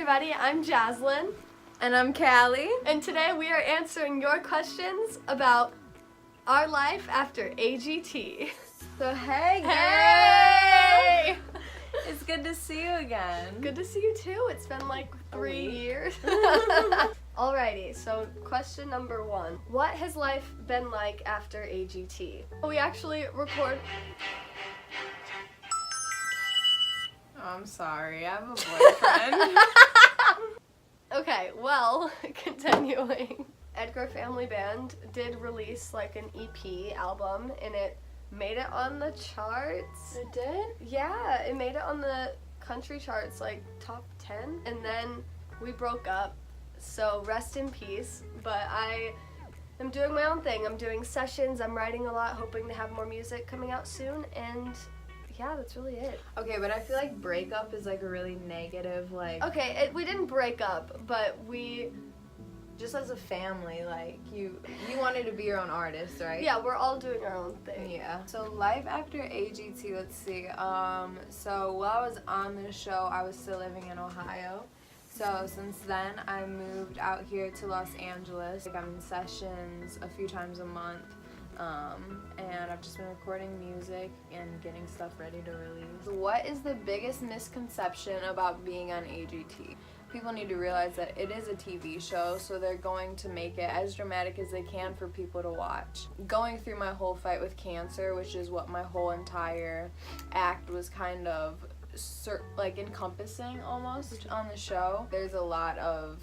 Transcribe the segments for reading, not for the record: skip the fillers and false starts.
everybody, I'm JASLYN. And I'm Caly. And today we are answering your questions about our life after AGT. So hey girl! Hey! It's good to see you again. Good to see you too. It's been like 3 years. Alrighty, so question number 1. What has life been like after AGT? We actually record... Oh, I'm sorry, I have a boyfriend. Okay, well, continuing. Edgar Family Band did release like an EP album and it made it on the charts. It did? Yeah, it made it on the country charts, like top 10, and then we broke up, so rest in peace. But I am doing my own thing. I'm doing sessions, I'm writing a lot, hoping to have more music coming out soon, and yeah, that's really it. Okay, but I feel like breakup is like a really negative, like... Okay, we didn't break up, but we... Just as a family, like, you wanted to be your own artist, right? Yeah, we're all doing our own thing. Yeah. So life after AGT, let's see. So while I was on the show, I was still living in Ohio. So since then, I moved out here to Los Angeles. Like, I'm in sessions a few times a month. And I've just been recording music and getting stuff ready to release. What is the biggest misconception about being on AGT? People need to realize that it is a TV show, so they're going to make it as dramatic as they can for people to watch. Going through my whole fight with cancer, which is what my whole entire act was kind of like encompassing almost on the show. There's a lot of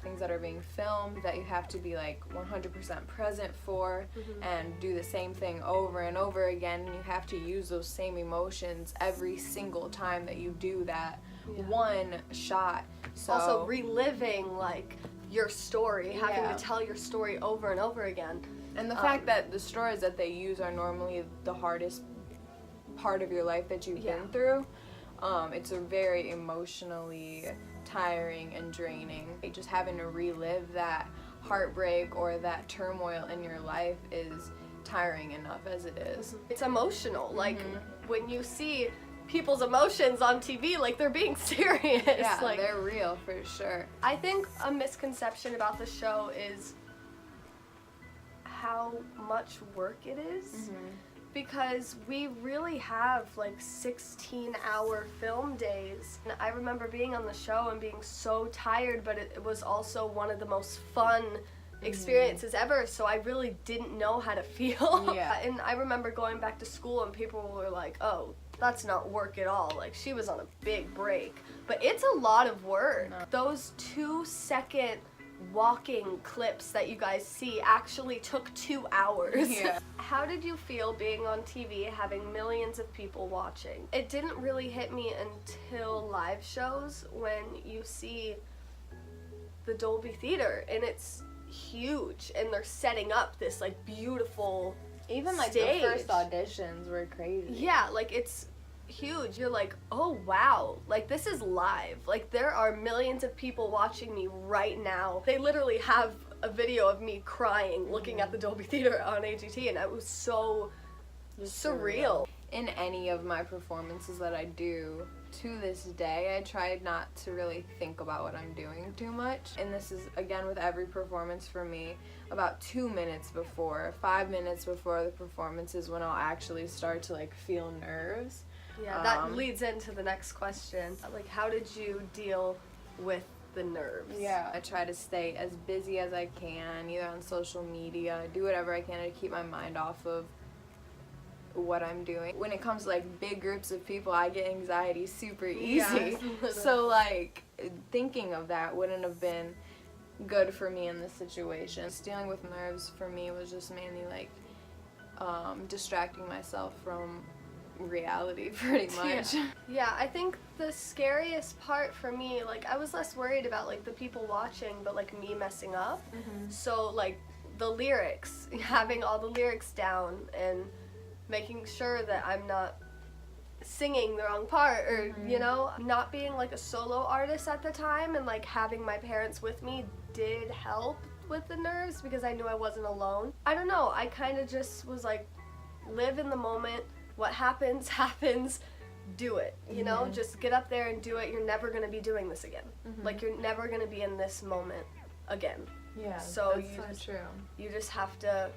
things that are being filmed that you have to be like 100% present for and do the same thing over and over again, and you have to use those same emotions every single time that you do that one shot. So also reliving like your story, having to tell your story over and over again. And the fact that the stories that they use are normally the hardest part of your life that you've been through, it's a very emotionally tiring and draining. Just having to relive that heartbreak or that turmoil in your life is tiring enough as it is. It's emotional. Like when you see people's emotions on TV, like they're being serious. Yeah, like, they're real for sure. I think a misconception about the show is how much work it is. Because we really have like 16-hour film days. And I remember being on the show and being so tired, but it was also one of the most fun experiences ever, so I really didn't know how to feel. And I remember going back to school and people were like, oh, that's not work at all. Like, she was on a big break. But it's a lot of work. Those 2-second walking clips that you guys see actually took 2 hours. How did you feel being on TV, having millions of people watching? It didn't really hit me until live shows, when you see the Dolby Theater and it's huge and they're setting up this like beautiful even like stage. The first auditions were crazy. Yeah, like it's huge. You're like, oh wow, like this is live. Like there are millions of people watching me right now. They literally have a video of me crying looking at the Dolby Theater on AGT, and it was so surreal. In any of my performances that I do to this day, I tried not to really think about what I'm doing too much. And this is, again, with every performance for me, about 2 minutes before, 5 minutes before the performance is when I'll actually start to like feel nerves. Yeah, that leads into the next question. Like, how did you deal with the nerves? Yeah, I try to stay as busy as I can, either on social media, do whatever I can to keep my mind off of what I'm doing. When it comes to like big groups of people, I get anxiety super easy. So like thinking of that wouldn't have been good for me in this situation. Dealing with nerves for me was just mainly like distracting myself from reality pretty much. Yeah, I think the scariest part for me, like I was less worried about like the people watching, but like me messing up. So like the lyrics, having all the lyrics down and making sure that I'm not singing the wrong part, or you know, not being like a solo artist at the time, and like having my parents with me did help with the nerves because I knew I wasn't alone. I don't know, I kind of just was like, live in the moment, what happens happens, do it, you know? Just get up there and do it. You're never going to be doing this again. Like, you're never going to be in this moment again. Yeah, so that's so true. You just have to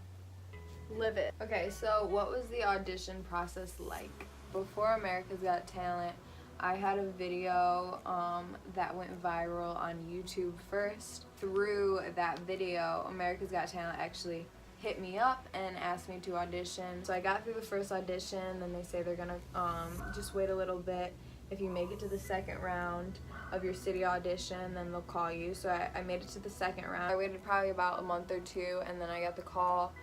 live it. Okay, so what was the audition process like? Before America's Got Talent, I had a video that went viral on YouTube first. Through that video, America's Got Talent actually hit me up and asked me to audition. So I got through the first audition, then they say they're gonna just wait a little bit. If you make it to the second round of your city audition, then they'll call you. So I made it to the second round. I waited probably about a month or two, and then I got the call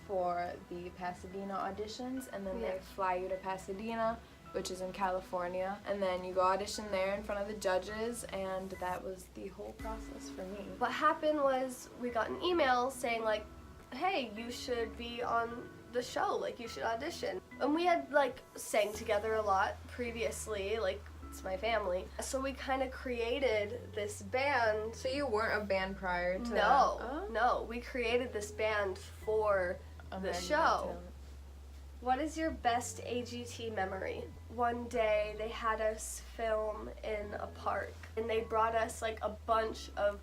for the Pasadena auditions, and then they fly you to Pasadena, which is in California, and then you go audition there in front of the judges, and that was the whole process for me. What happened was we got an email saying, like, hey, you should be on the show, like, you should audition. And we had, like, sang together a lot previously, like, it's my family. So we kind of created this band. So you weren't a band prior to No, that? Oh. no, we created this band for the show. What is your best AGT memory? One day they had us film in a park, and they brought us, like, a bunch of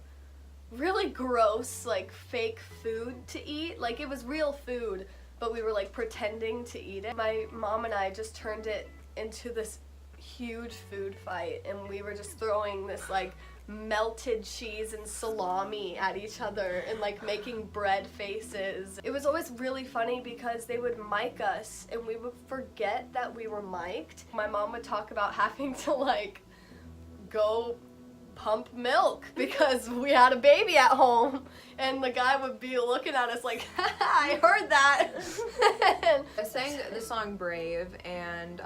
really gross, like, fake food to eat. Like, it was real food, but we were, like, pretending to eat it. My mom and I just turned it into this huge food fight, and we were just throwing this, like, melted cheese and salami at each other and, like, making bread faces. It was always really funny because they would mic us and we would forget that we were mic'd. My mom would talk about having to, like, go pump milk because we had a baby at home, and the guy would be looking at us like, I heard that. I sang the song Brave, and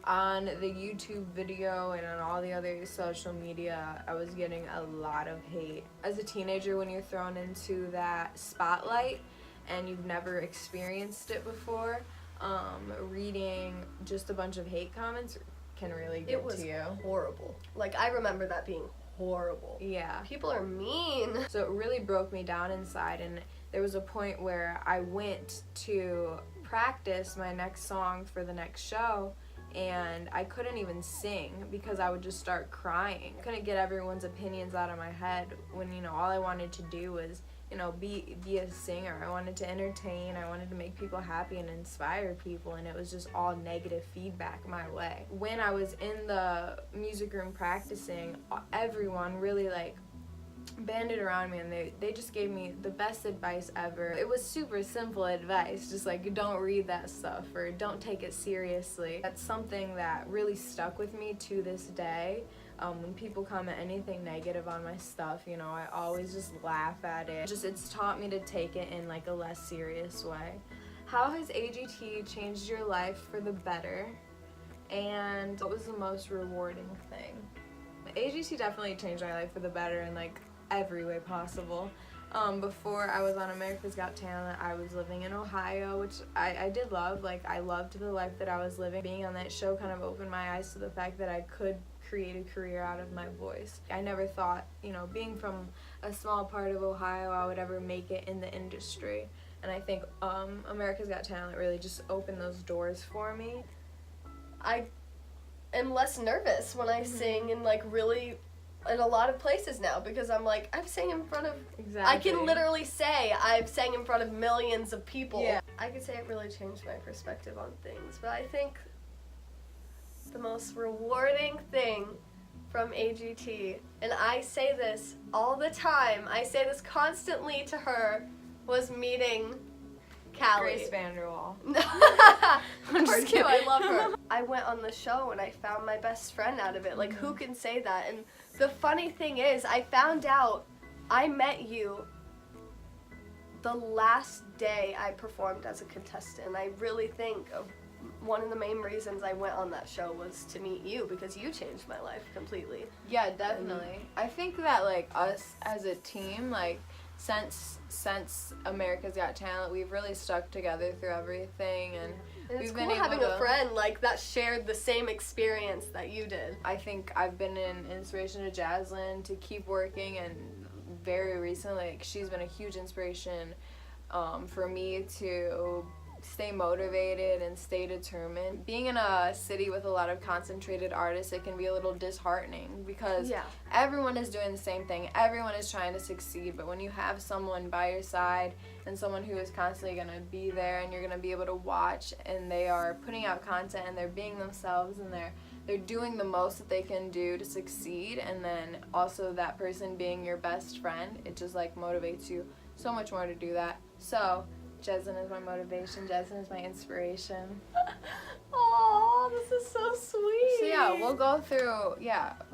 on the YouTube video and on all the other social media, I was getting a lot of hate. As a teenager, when you're thrown into that spotlight and you've never experienced it before, reading just a bunch of hate comments can really get to you. It was horrible. Like, I remember that being horrible. Yeah. People are mean. So it really broke me down inside, and there was a point where I went to practice my next song for the next show, and I couldn't even sing because I would just start crying. I couldn't get everyone's opinions out of my head when, you know, all I wanted to do was, you know, be a singer. I wanted to entertain, I wanted to make people happy and inspire people, and it was just all negative feedback my way. When I was in the music room practicing, everyone really, like, banded around me, and they just gave me the best advice ever. It was super simple advice, just like, don't read that stuff or don't take it seriously. That's something that really stuck with me to this day. When people comment anything negative on my stuff, you know, I always just laugh at it. It's taught me to take it in, like, a less serious way. How has AGT changed your life for the better? And what was the most rewarding thing? AGT definitely changed my life for the better in, like, every way possible. Before I was on America's Got Talent, I was living in Ohio, which I did love. Like, I loved the life that I was living. Being on that show kind of opened my eyes to the fact that I could create a career out of my voice. I never thought, you know, being from a small part of Ohio, I would ever make it in the industry. And I think America's Got Talent really just opened those doors for me. I am less nervous when I sing, and, like, really in a lot of places now, because I'm like, I've sang in front of, I can literally say I've sang in front of millions of people. Yeah. I could say it really changed my perspective on things, but I think the most rewarding thing from AGT, and I say this all the time, I say this constantly to her, was meeting Caly. Grace Vanderwall. I'm just kidding. I love her. I went on the show and I found my best friend out of it. Like, who can say that? And the funny thing is, I found out I met you the last day I performed as a contestant. And I really think one of the main reasons I went on that show was to meet you, because you changed my life completely. Yeah, definitely. I think that, like, us as a team, like, since America's Got Talent, we've really stuck together through everything, and it's cool having a friend like that shared the same experience that you did. I think I've been an inspiration to JASLYN to keep working, and very recently, like, she's been a huge inspiration for me to stay motivated and stay determined. Being in a city with a lot of concentrated artists, it can be a little disheartening because everyone is doing the same thing. Everyone is trying to succeed, but when you have someone by your side and someone who is constantly going to be there and you're going to be able to watch, and they are putting out content and they're being themselves and they're doing the most that they can do to succeed, and then also that person being your best friend, it just like motivates you so much more to do that. So JASLYN is my motivation. JASLYN is my inspiration. Oh, this is so sweet. So yeah, we'll go through,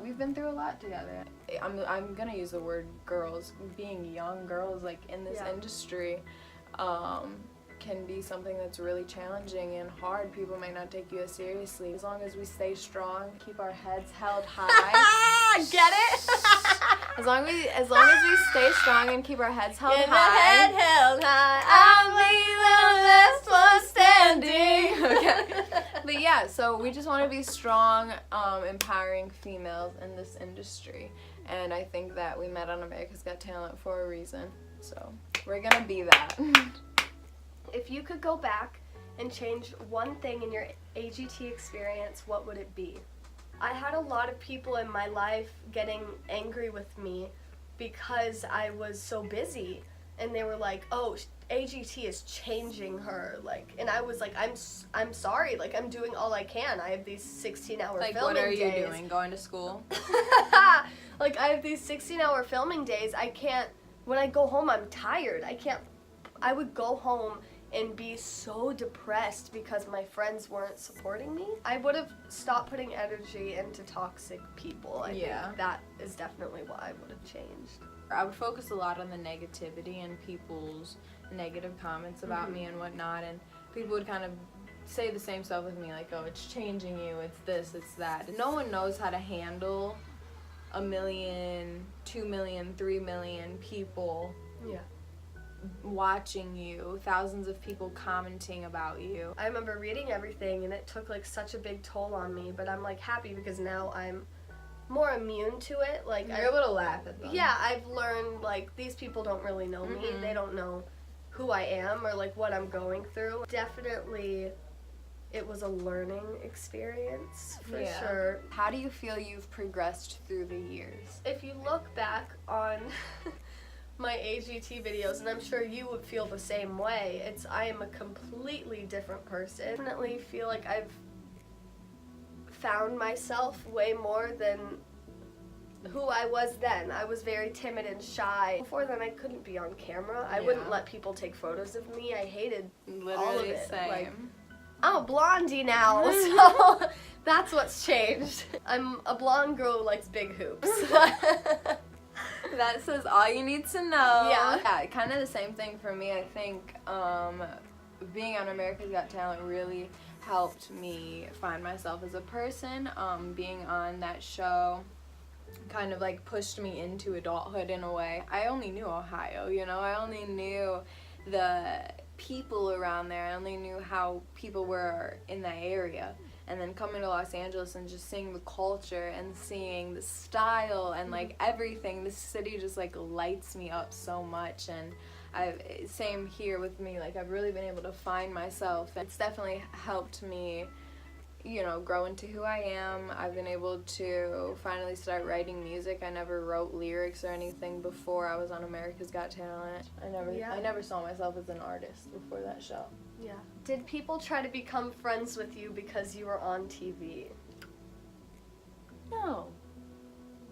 we've been through a lot together. I'm gonna use the word girls. Being young girls like in this industry can be something that's really challenging and hard. People might not take you as seriously. As long as we stay strong, keep our heads held high. Get it? As long as we stay strong and keep our heads held high. Head held high. I'll be the last one standing. Okay. But yeah, so we just want to be strong, empowering females in this industry. And I think that we met on America's Got Talent for a reason. So we're gonna be that. If you could go back and change one thing in your AGT experience, what would it be? I had a lot of people in my life getting angry with me because I was so busy, and they were like, "Oh, AGT is changing her." Like, and I was like, "I'm sorry. Like, I'm doing all I can. I have these 16-hour filming days." Like, what are you doing? Going to school? Like, I have these 16-hour filming days. I can't. When I go home, I'm tired. I would go home and be so depressed because my friends weren't supporting me. I would have stopped putting energy into toxic people. I think that is definitely what I would have changed. I would focus a lot on the negativity and people's negative comments about me and whatnot, and people would kind of say the same stuff with me, like, "Oh, it's changing you, it's this, it's that." No one knows how to handle 1 million, 2 million, 3 million people watching you, thousands of people commenting about you. I remember reading everything, and it took like such a big toll on me, but I'm like happy because now I'm more immune to it. Like, you're able to laugh at them. Yeah, I've learned like these people don't really know me. They don't know who I am or like what I'm going through. Definitely it was a learning experience for sure. How do you feel you've progressed through the years? If you look back on my AGT videos, and I'm sure you would feel the same way, I am a completely different person. I definitely feel like I've found myself way more than who I was then. I was very timid and shy. Before then, I couldn't be on camera. I wouldn't let people take photos of me. I hated all of it. Same. Like, I'm a blondie now, so that's what's changed. I'm a blonde girl who likes big hoops. That says all you need to know. Yeah, kind of the same thing for me. I think being on America's Got Talent really helped me find myself as a person. Being on that show kind of like pushed me into adulthood in a way. I only knew Ohio, you know, I only knew the people around there. I only knew how people were in that area. And then coming to Los Angeles and just seeing the culture and seeing the style and like everything, this city just like lights me up so much. And same here with me, like I've really been able to find myself. It's definitely helped me, you know, grow into who I am. I've been able to finally start writing music. I never wrote lyrics or anything before I was on America's Got Talent. I never saw myself as an artist before that show. Yeah. Did people try to become friends with you because you were on TV? No.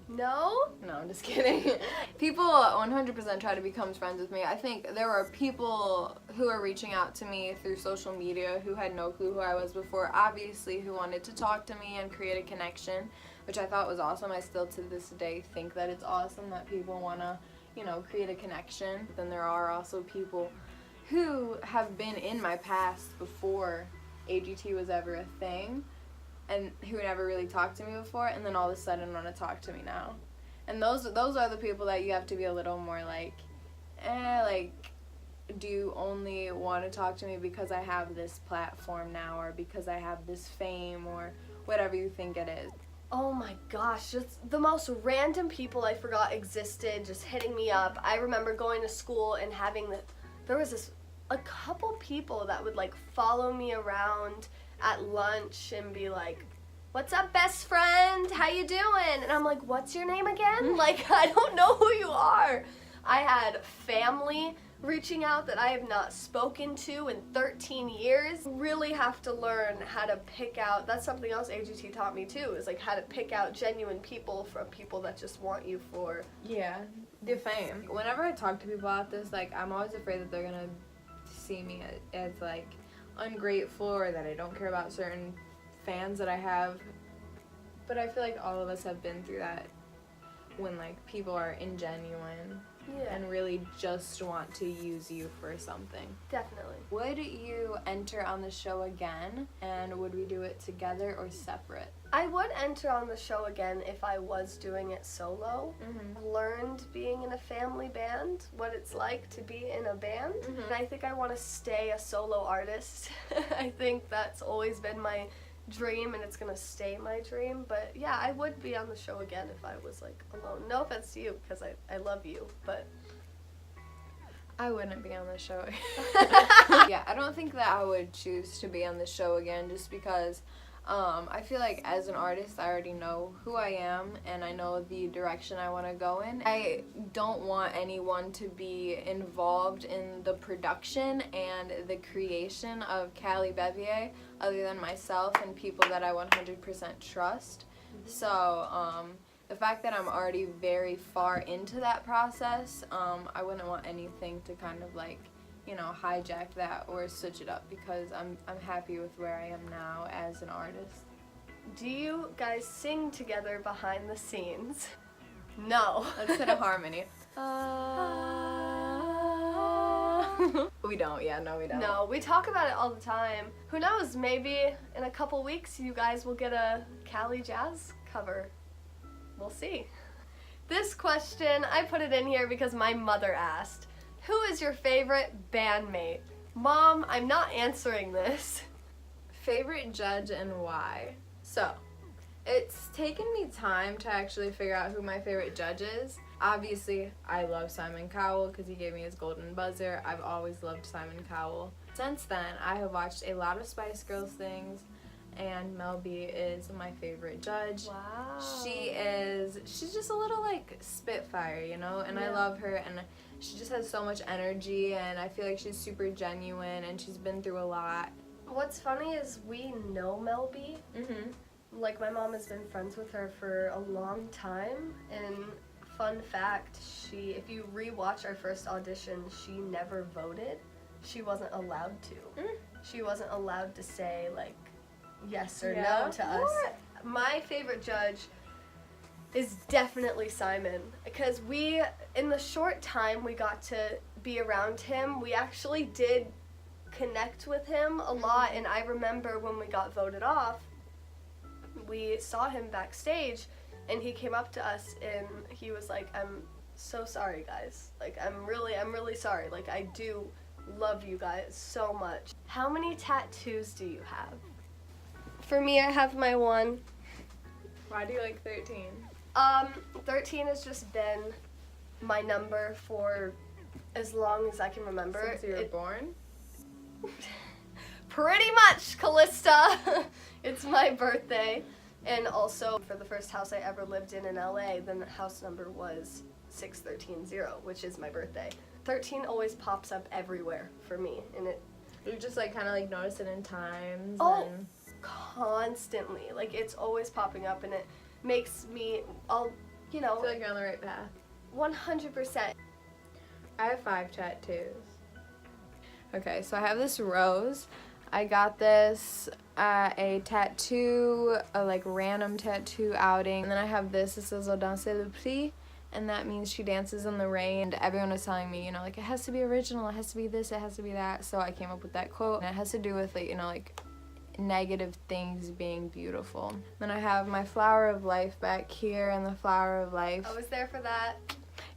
No? No, I'm just kidding. People 100% try to become friends with me. I think there were people who are reaching out to me through social media who had no clue who I was before, obviously, who wanted to talk to me and create a connection, which I thought was awesome. I still to this day think that it's awesome that people want to, you know, create a connection. But then there are also people who have been in my past before AGT was ever a thing, and who never really talked to me before, and then all of a sudden want to talk to me now. And those are the people that you have to be a little more like, do you only want to talk to me because I have this platform now, or because I have this fame, or whatever you think it is. Oh my gosh, just the most random people I forgot existed just hitting me up. I remember going to school and having there was this a couple people that would like follow me around at lunch and be like, "What's up, best friend? How you doing?" And I'm like, "What's your name again?" Like, I don't know who you are. I had family reaching out that I have not spoken to in 13 years. Really have to learn how to pick out, that's something else AGT taught me too, is like how to pick out genuine people from people that just want you for the fame. Whenever I talk to people about this, like, I'm always afraid that they're gonna see me as like ungrateful or that I don't care about certain fans that I have. But I feel like all of us have been through that when like people are ingenuine and really just want to use you for something. Definitely. Would you enter on the show again, and would we do it together or separate? I would enter on the show again if I was doing it solo. Learned being in a family band, what it's like to be in a band. And I think I want to stay a solo artist. I think that's always been my dream, and it's gonna stay my dream. But yeah, I would be on the show again if I was like alone. No offense to you, because I love you, but I wouldn't be on the show. Yeah, I don't think that I would choose to be on the show again, just because I feel like as an artist I already know who I am and I know the direction I want to go in. I don't want anyone to be involved in the production and the creation of Caly Bevier other than myself and people that I 100% trust. So the fact that I'm already very far into that process, I wouldn't want anything to kind of like, you know, hijack that or switch it up, because I'm happy with where I am now as an artist. do you guys sing together behind the scenes? No. Let's hit a harmony. We don't, no we don't. No, we talk about it all the time. Who knows, maybe in a couple weeks you guys will get a Caly jazz cover. We'll see. This question, I put it in here because my mother asked, who is your favorite bandmate? Mom, I'm not answering this. Favorite judge and why? So, it's taken me time to actually figure out who my favorite judge is. Obviously, I love Simon Cowell because he gave me his golden buzzer. I've always loved Simon Cowell. Since then, I have watched a lot of Spice Girls things, and Mel B is my favorite judge. Wow. She's just a little like Spitfire, you know, and I love her, and she just has so much energy, and I feel like she's super genuine, and she's been through a lot. What's funny is we know Mel B. Like, my mom has been friends with her for a long time, and fun fact, if you rewatch our first audition, she never voted. She wasn't allowed to. She wasn't allowed to say, like, yes or no to us. My favorite judge is definitely Simon, because in the short time we got to be around him, we actually did connect with him a lot. And I remember when we got voted off, we saw him backstage, and he came up to us and he was like, "I'm so sorry, guys. Like, I'm really sorry. Like, I do love you guys so much." How many tattoos do you have? For me, I have my one. Why do you like 13? 13 has just been my number for as long as I can remember. Since you were born? Pretty much, Callista. It's my birthday. And also, for the first house I ever lived in LA, then the house number was 6130, which is my birthday. 13 always pops up everywhere for me, and you just like kind of like notice it in times. Oh, constantly. Like, it's always popping up, and it makes me, I feel like you're on the right path. 100%. I have 5 tattoos. Okay, so I have this rose. I got this at a random tattoo outing. And then I have this. It says Audition le Prix, and that means she dances in the rain. And everyone was telling me, like, it has to be original, it has to be this, it has to be that. So I came up with that quote, and it has to do with, like, negative things being beautiful. Then I have my flower of life back here, and the flower of life. I was there for that.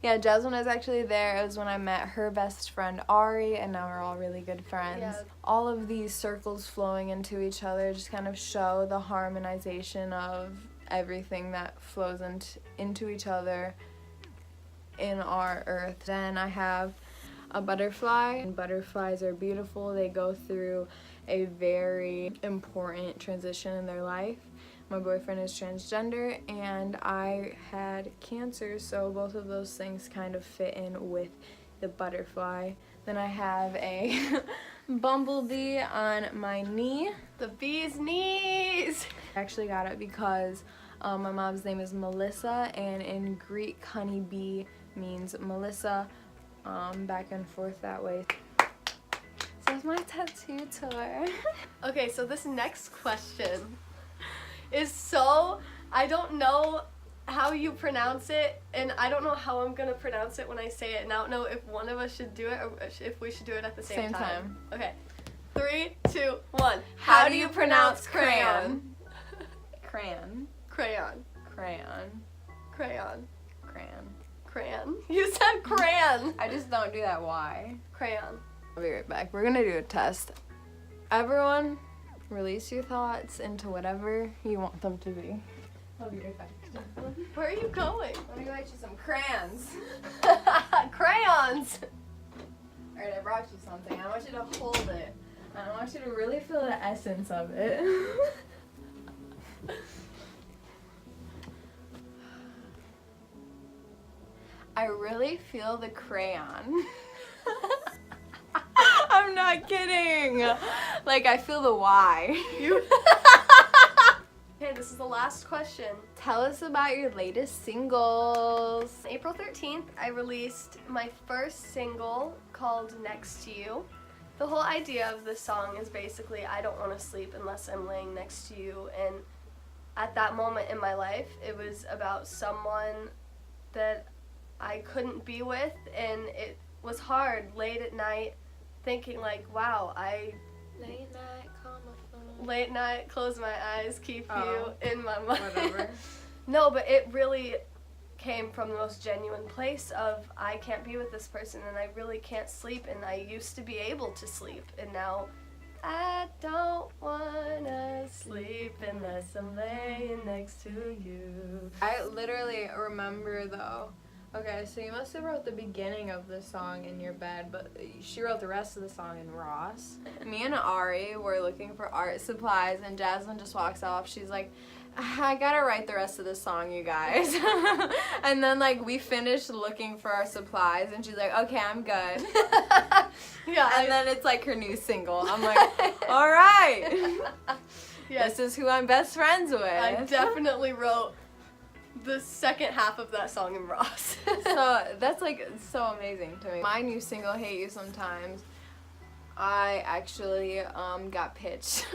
Yeah, JASLYN was actually there. It was when I met her best friend Ari, and now we're all really good friends. Yeah. All of these circles flowing into each other just kind of show the harmonization of everything that flows into each other in our earth. Then I have a butterfly. And butterflies are beautiful. They go through a very important transition in their life. My boyfriend is transgender and I had cancer, so both of those things kind of fit in with the butterfly. Then I have a bumblebee on my knee. The bee's knees! I actually got it because my mom's name is Melissa, and in Greek, honeybee means Melissa, back and forth that way. So it's my tattoo tour. Okay, so this next question is so, I don't know how you pronounce it, and I don't know how I'm gonna pronounce it when I say it, and I don't know if one of us should do it or if we should do it at the same time. Okay. 3, 2, 1. How do you pronounce crayon? Crayon. Crayon. Crayon. Crayon. Crayon. Crayon. You said crayon. I just don't do that Y. Crayon. I'll be right back. We're gonna do a test. Everyone, release your thoughts into whatever you want them to be. I'll be right back. Where are you going? Let me get you some crayons. Crayons! Alright, I brought you something. I want you to hold it. And I want you to really feel the essence of it. I really feel the crayon. I'm not kidding. Like, I feel the Y. Okay, this is the last question. Tell us about your latest singles. On April 13th, I released my first single called Next to You. The whole idea of this song is basically I don't want to sleep unless I'm laying next to you, and at that moment in my life, it was about someone that I couldn't be with, and it was hard late at night thinking like, wow, Late night, call my phone. late night, close my eyes, keep you in my mind. Whatever. No, but it really came from the most genuine place of I can't be with this person and I really can't sleep, and I used to be able to sleep and now I don't wanna sleep unless I'm laying next to you. I literally remember though. Okay, so you must have wrote the beginning of the song in your bed, but she wrote the rest of the song in Ross. Me and Ari were looking for art supplies, and JASLYN just walks off. She's like, I gotta write the rest of the song, you guys. And then, like, we finished looking for our supplies, and she's like, okay, I'm good. Yeah, And then it's like her new single. I'm like, all right. yes, This is who I'm best friends with. I definitely wrote the second half of that song in Ross. So that's like so amazing to me. My new single, Hate You Sometimes, I actually got pitched.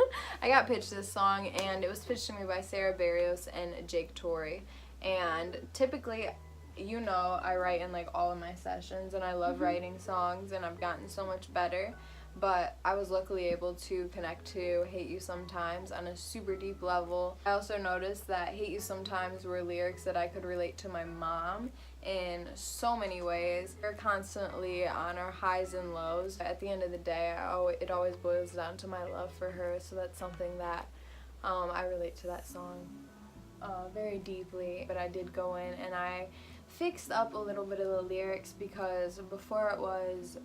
I got pitched this song, and it was pitched to me by Sarah Barrios and Jake Torrey. And typically, you know, I write in like all of my sessions, and I love writing songs, and I've gotten so much better. But I was luckily able to connect to Hate You Sometimes on a super deep level. I also noticed that Hate You Sometimes were lyrics that I could relate to my mom in so many ways. We're constantly on our highs and lows. At the end of the day, it always boils down to my love for her, so that's something that I relate to that song very deeply. But I did go in and I fixed up a little bit of the lyrics, because before it was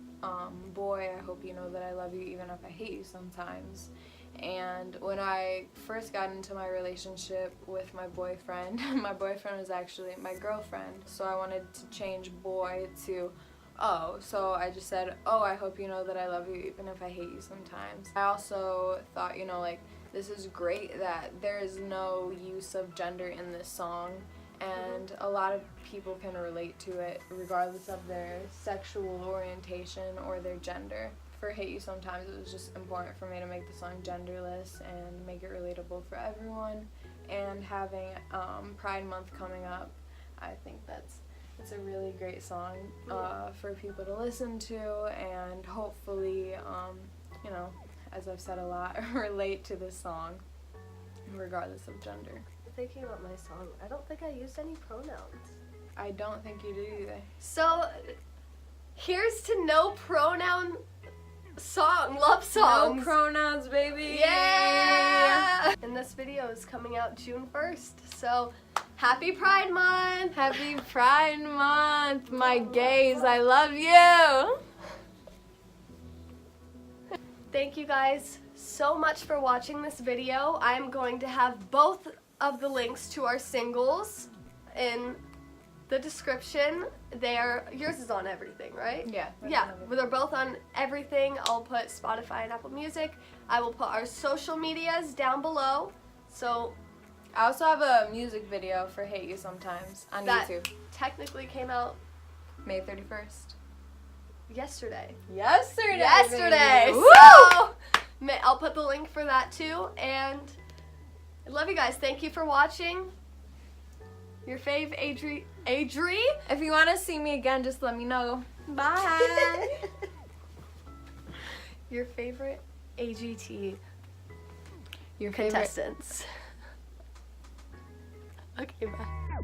boy, I hope you know that I love you even if I hate you sometimes. And when I first got into my relationship with my boyfriend was actually my girlfriend, so I wanted to change boy to oh, so I just said, oh, I hope you know that I love you even if I hate you sometimes. I also thought, you know, like, this is great that there is no use of gender in this song, and a lot of people can relate to it regardless of their sexual orientation or their gender. For Hate You Sometimes, it was just important for me to make the song genderless and make it relatable for everyone. And having Pride Month coming up, I think it's a really great song for people to listen to, and hopefully, you know, as I've said a lot, relate to this song regardless of gender. Thinking about my song, I don't think I used any pronouns. I don't think you do either. So, here's to no pronoun love songs. No pronouns, baby. Yeah! And this video is coming out June 1st, so happy Pride Month! Happy Pride Month, my gays, I love you! Thank you guys so much for watching this video. I'm going to have both of the links to our singles in the description. Yours is on everything, right? Yeah. Yeah, they're both on everything. I'll put Spotify and Apple Music. I will put our social medias down below. So I also have a music video for Hate You Sometimes on that YouTube. technically came out May 31st. yesterday. Yesterday. Woo! So I'll put the link for that too. And I love you guys. Thank you for watching. Your fave, Adri. If you want to see me again, just let me know. Bye. Your favorite AGT Your favorite contestants. Okay, bye.